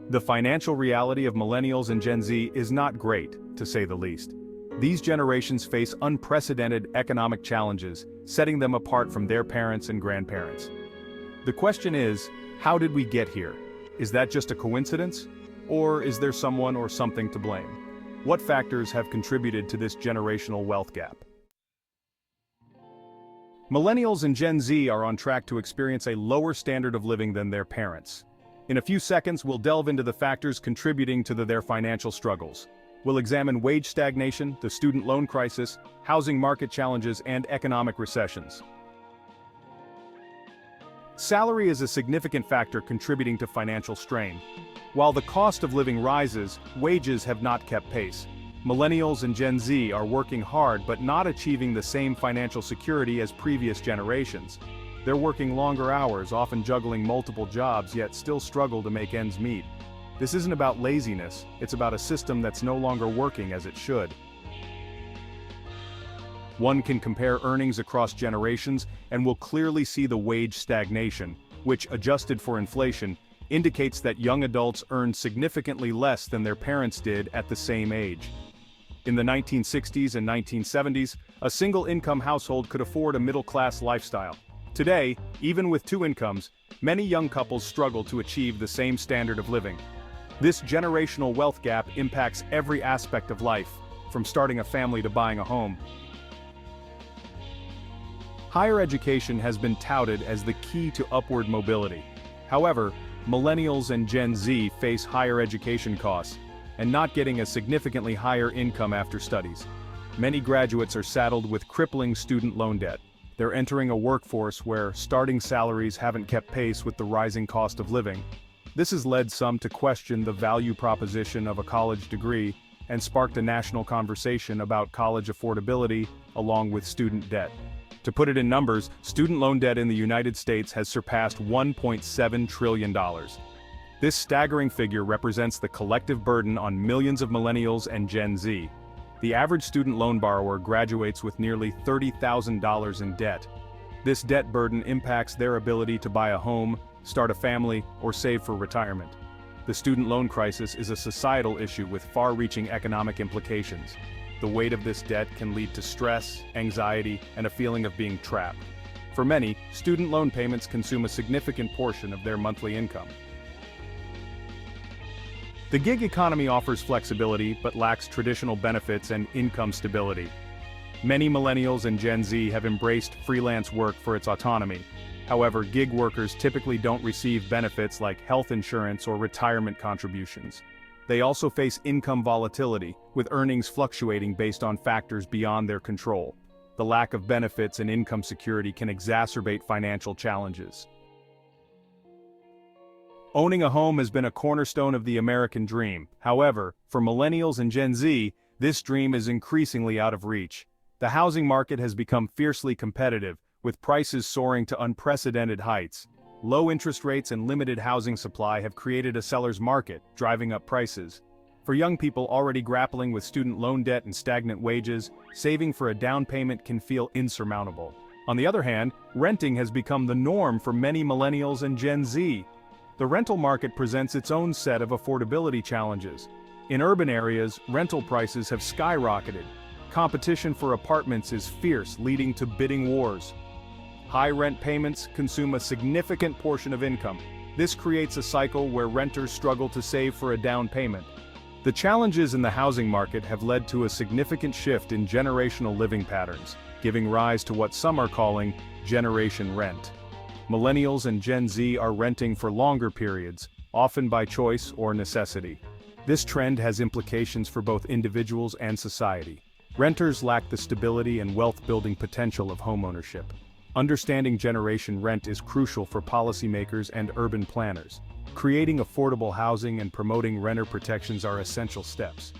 The financial reality of Millennials and Gen Z is not great, to say the least. These generations face unprecedented economic challenges, setting them apart from their parents and grandparents. The question is, how did we get here? Is that just a coincidence? Or is there someone or something to blame? What factors have contributed to this generational wealth gap? Millennials and Gen Z are on track to experience a lower standard of living than their parents. In a few seconds, we'll delve into the factors contributing to their financial struggles. We'll examine wage stagnation, the student loan crisis, housing market challenges, and economic recessions. Salary is a significant factor contributing to financial strain. While the cost of living rises, wages have not kept pace. Millennials and Gen Z are working hard but not achieving the same financial security as previous generations. They're working longer hours, often juggling multiple jobs, yet still struggle to make ends meet. This isn't about laziness, it's about a system that's no longer working as it should. One can compare earnings across generations and will clearly see the wage stagnation, which, adjusted for inflation, indicates that young adults earn significantly less than their parents did at the same age. In the 1960s and 1970s, a single-income household could afford a middle-class lifestyle. Today, even with two incomes, many young couples struggle to achieve the same standard of living. This generational wealth gap impacts every aspect of life, from starting a family to buying a home. Higher education has been touted as the key to upward mobility. However, Millennials and Gen Z face higher education costs, and not getting a significantly higher income after studies. Many graduates are saddled with crippling student loan debt. They're entering a workforce where starting salaries haven't kept pace with the rising cost of living. This has led some to question the value proposition of a college degree and sparked a national conversation about college affordability along with student debt. To put it in numbers, student loan debt in the United States has surpassed $1.7 trillion. This staggering figure represents the collective burden on millions of Millennials and Gen Z. The average student loan borrower graduates with nearly $30,000 in debt. This debt burden impacts their ability to buy a home, start a family, or save for retirement. The student loan crisis is a societal issue with far-reaching economic implications. The weight of this debt can lead to stress, anxiety, and a feeling of being trapped. For many, student loan payments consume a significant portion of their monthly income. The gig economy offers flexibility but lacks traditional benefits and income stability. Many Millennials and Gen Z have embraced freelance work for its autonomy. However, gig workers typically don't receive benefits like health insurance or retirement contributions. They also face income volatility, with earnings fluctuating based on factors beyond their control. The lack of benefits and income security can exacerbate financial challenges. Owning a home has been a cornerstone of the American dream. However, for Millennials and Gen Z, this dream is increasingly out of reach. The housing market has become fiercely competitive, with prices soaring to unprecedented heights. Low interest rates and limited housing supply have created a seller's market, driving up prices. For young people already grappling with student loan debt and stagnant wages, saving for a down payment can feel insurmountable. On the other hand, renting has become the norm for many Millennials and Gen Z. The rental market presents its own set of affordability challenges. In urban areas, rental prices have skyrocketed. Competition for apartments is fierce, leading to bidding wars. High rent payments consume a significant portion of income. This creates a cycle where renters struggle to save for a down payment. The challenges in the housing market have led to a significant shift in generational living patterns, giving rise to what some are calling generation rent. Millennials and Gen Z are renting for longer periods, often by choice or necessity. This trend has implications for both individuals and society. Renters lack the stability and wealth-building potential of homeownership. Understanding generation rent is crucial for policymakers and urban planners. Creating affordable housing and promoting renter protections are essential steps.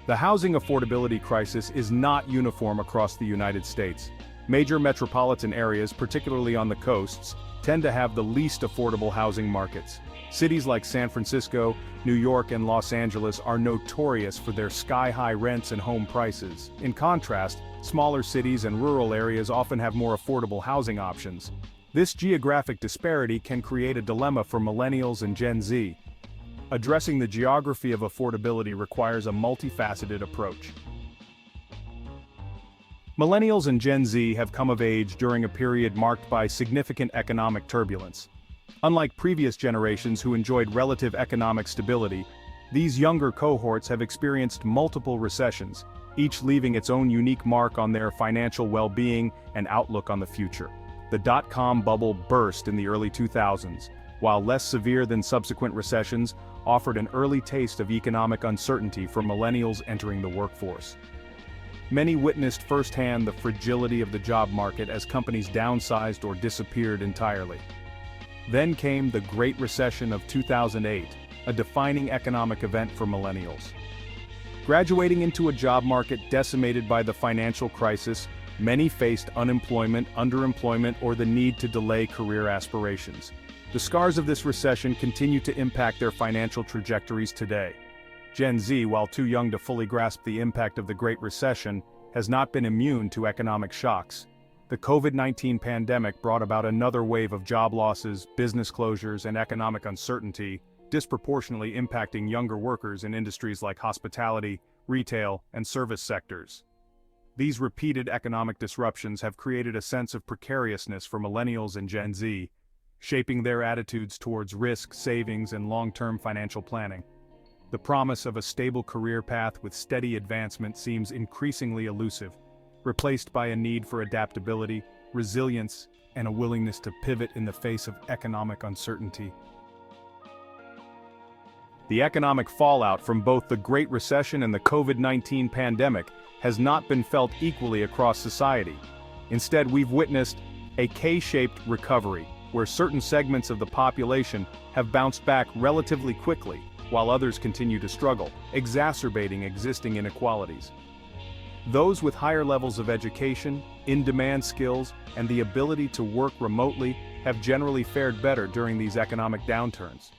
The housing affordability crisis is not uniform across the United States. Major metropolitan areas, particularly on the coasts, tend to have the least affordable housing markets. Cities like San Francisco, New York, and Los Angeles are notorious for their sky-high rents and home prices. In contrast, smaller cities and rural areas often have more affordable housing options. This geographic disparity can create a dilemma for Millennials and Gen Z. Addressing the geography of affordability requires a multifaceted approach. Millennials and Gen Z have come of age during a period marked by significant economic turbulence. Unlike previous generations who enjoyed relative economic stability, these younger cohorts have experienced multiple recessions, each leaving its own unique mark on their financial well-being and outlook on the future. The dot-com bubble burst in the early 2000s, while less severe than subsequent recessions, offered an early taste of economic uncertainty for millennials entering the workforce. Many witnessed firsthand the fragility of the job market as companies downsized or disappeared entirely. Then came the Great Recession of 2008, a defining economic event for millennials. Graduating into a job market decimated by the financial crisis, many faced unemployment, underemployment, or the need to delay career aspirations. The scars of this recession continue to impact their financial trajectories today. Gen Z, while too young to fully grasp the impact of the Great Recession, has not been immune to economic shocks. The COVID-19 pandemic brought about another wave of job losses, business closures, and economic uncertainty, disproportionately impacting younger workers in industries like hospitality, retail, and service sectors. These repeated economic disruptions have created a sense of precariousness for millennials and Gen Z, shaping their attitudes towards risk, savings, and long-term financial planning. The promise of a stable career path with steady advancement seems increasingly elusive, replaced by a need for adaptability, resilience, and a willingness to pivot in the face of economic uncertainty. The economic fallout from both the Great Recession and the COVID-19 pandemic has not been felt equally across society. Instead, we've witnessed a K-shaped recovery, where certain segments of the population have bounced back relatively quickly, while others continue to struggle, exacerbating existing inequalities. Those with higher levels of education, in-demand skills, and the ability to work remotely have generally fared better during these economic downturns.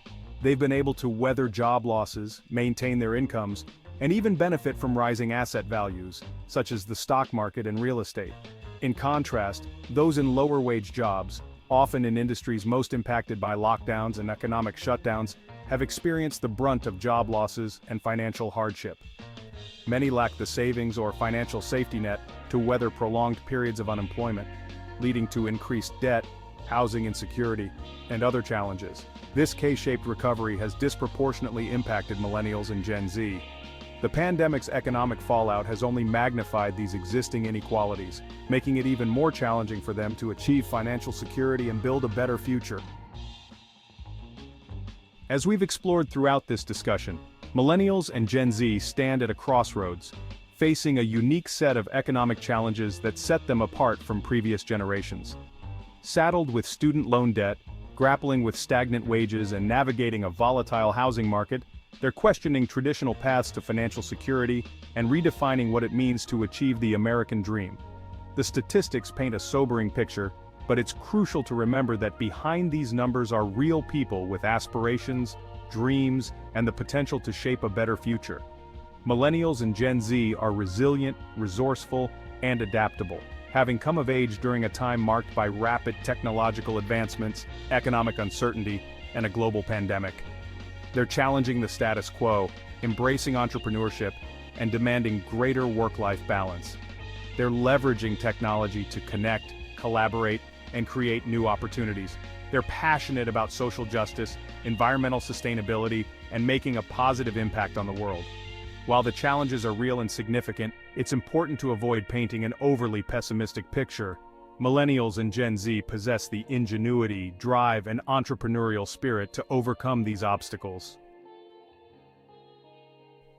They've been able to weather job losses, maintain their incomes, and even benefit from rising asset values, such as the stock market and real estate. In contrast, those in lower-wage jobs, often in industries most impacted by lockdowns and economic shutdowns, have experienced the brunt of job losses and financial hardship. Many lack the savings or financial safety net to weather prolonged periods of unemployment, leading to increased debt, housing insecurity, and other challenges. This K-shaped recovery has disproportionately impacted millennials and Gen Z. The pandemic's economic fallout has only magnified these existing inequalities, making it even more challenging for them to achieve financial security and build a better future. As we've explored throughout this discussion, millennials and Gen Z stand at a crossroads, facing a unique set of economic challenges that set them apart from previous generations. Saddled with student loan debt, grappling with stagnant wages, and navigating a volatile housing market, they're questioning traditional paths to financial security and redefining what it means to achieve the American dream. The statistics paint a sobering picture, but it's crucial to remember that behind these numbers are real people with aspirations, dreams, and the potential to shape a better future. Millennials and Gen Z are resilient, resourceful, and adaptable, having come of age during a time marked by rapid technological advancements, economic uncertainty, and a global pandemic. They're challenging the status quo, embracing entrepreneurship, and demanding greater work-life balance. They're leveraging technology to connect, collaborate, and create new opportunities. They're passionate about social justice, environmental sustainability, and making a positive impact on the world. While the challenges are real and significant, it's important to avoid painting an overly pessimistic picture. Millennials and Gen Z possess the ingenuity, drive, and entrepreneurial spirit to overcome these obstacles.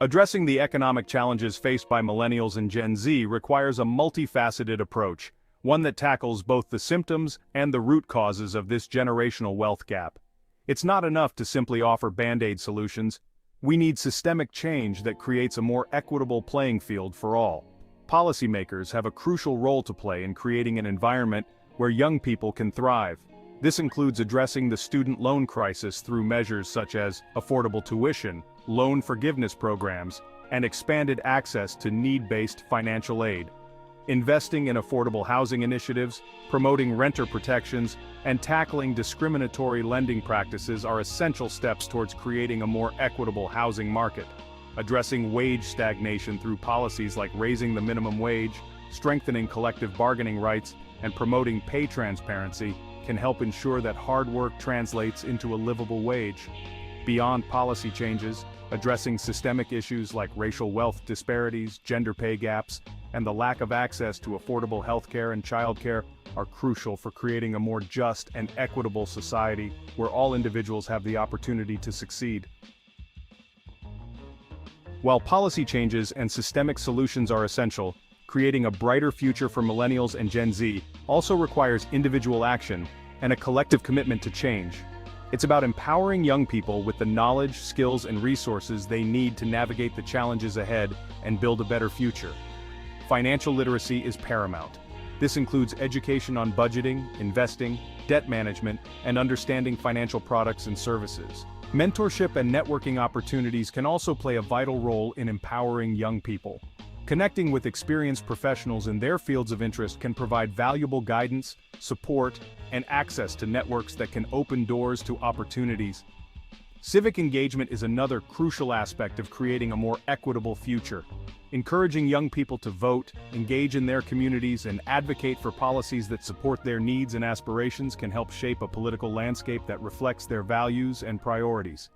Addressing the economic challenges faced by millennials and Gen Z requires a multifaceted approach, one that tackles both the symptoms and the root causes of this generational wealth gap. It's not enough to simply offer band-aid solutions. We need systemic change that creates a more equitable playing field for all. Policymakers have a crucial role to play in creating an environment where young people can thrive. This includes addressing the student loan crisis through measures such as affordable tuition, loan forgiveness programs, and expanded access to need-based financial aid. Investing in affordable housing initiatives, promoting renter protections, and tackling discriminatory lending practices are essential steps towards creating a more equitable housing market. Addressing wage stagnation through policies like raising the minimum wage, strengthening collective bargaining rights, and promoting pay transparency can help ensure that hard work translates into a livable wage. Beyond policy changes, addressing systemic issues like racial wealth disparities, gender pay gaps, and the lack of access to affordable healthcare and childcare are crucial for creating a more just and equitable society where all individuals have the opportunity to succeed. While policy changes and systemic solutions are essential, creating a brighter future for Millennials and Gen Z also requires individual action and a collective commitment to change. It's about empowering young people with the knowledge, skills, and resources they need to navigate the challenges ahead and build a better future. Financial literacy is paramount. This includes education on budgeting, investing, debt management, and understanding financial products and services. Mentorship and networking opportunities can also play a vital role in empowering young people. Connecting with experienced professionals in their fields of interest can provide valuable guidance, support, and access to networks that can open doors to opportunities. Civic engagement is another crucial aspect of creating a more equitable future. Encouraging young people to vote, engage in their communities, and advocate for policies that support their needs and aspirations can help shape a political landscape that reflects their values and priorities.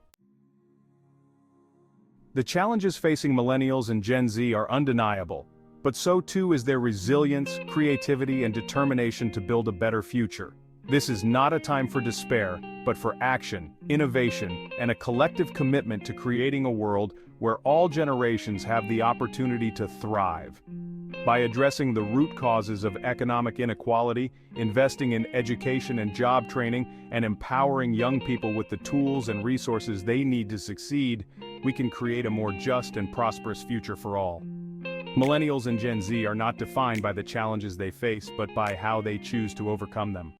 The challenges facing Millennials and Gen Z are undeniable, but so too is their resilience, creativity, and determination to build a better future. This is not a time for despair, but for action, innovation, and a collective commitment to creating a world where all generations have the opportunity to thrive. By addressing the root causes of economic inequality, investing in education and job training, and empowering young people with the tools and resources they need to succeed, we can create a more just and prosperous future for all. Millennials and Gen Z are not defined by the challenges they face, but by how they choose to overcome them.